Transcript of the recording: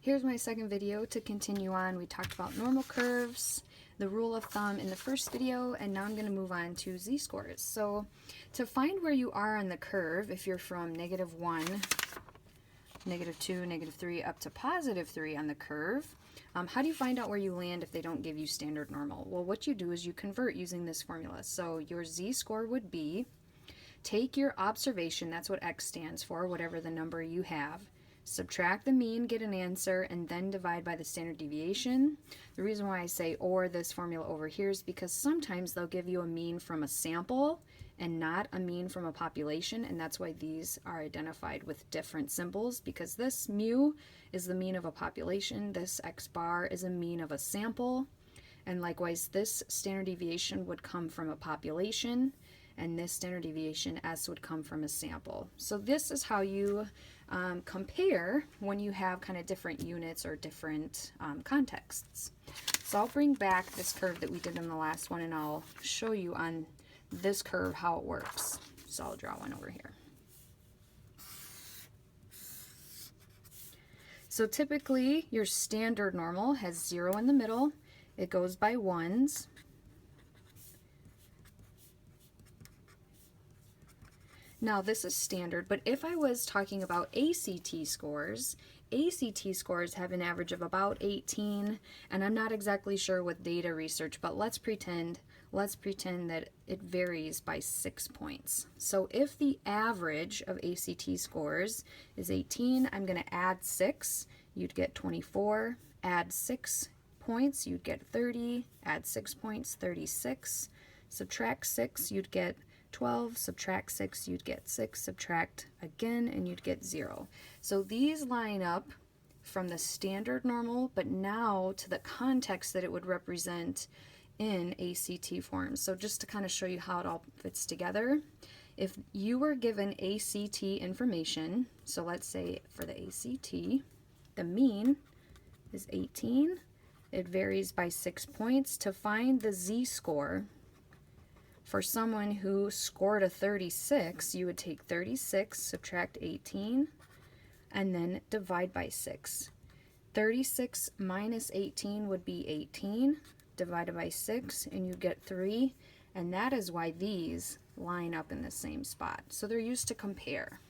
Here's my second video to continue on. We talked about normal curves, the rule of thumb in the first video, and now I'm going to move on to z-scores. So to find where you are on the curve, if you're from -1, -2, -3, up to +3 on the curve, how do you find out where you land if they don't give you standard normal? Well, what you do is you convert using this formula. So your z-score would be, take your observation, that's what x stands for, whatever the number you have, subtract the mean, get an answer, and then divide by the standard deviation. The reason why I say or this formula over here is because sometimes they'll give you a mean from a sample and not a mean from a population, and that's why these are identified with different symbols, because this mu is the mean of a population, this x bar is a mean of a sample, and likewise this standard deviation would come from a population, and this standard deviation S would come from a sample. So this is how you compare when you have kind of different units or different contexts. So I'll bring back this curve that we did in the last one, and I'll show you on this curve how it works. So I'll draw one over here. So typically your standard normal has 0 in the middle. It goes by ones. Now this is standard, but if I was talking about ACT scores have an average of about 18, and I'm not exactly sure with data research, but let's pretend that it varies by 6 points. So if the average of ACT scores is 18, I'm going to add 6, you'd get 24, add 6 points, you'd get 30, add 6 points, 36, subtract 6, you'd get 12, subtract 6, you'd get 6, subtract again, and you'd get 0. So these line up from the standard normal, but now to the context that it would represent in ACT forms. So just to kind of show you how it all fits together, if you were given ACT information, so let's say for the ACT, the mean is 18, it varies by 6 points. To find the z-score, for someone who scored a 36, you would take 36, subtract 18, and then divide by 6. 36 minus 18 would be 18, divided by 6, and you get 3, and that is why these line up in the same spot. So they're used to compare.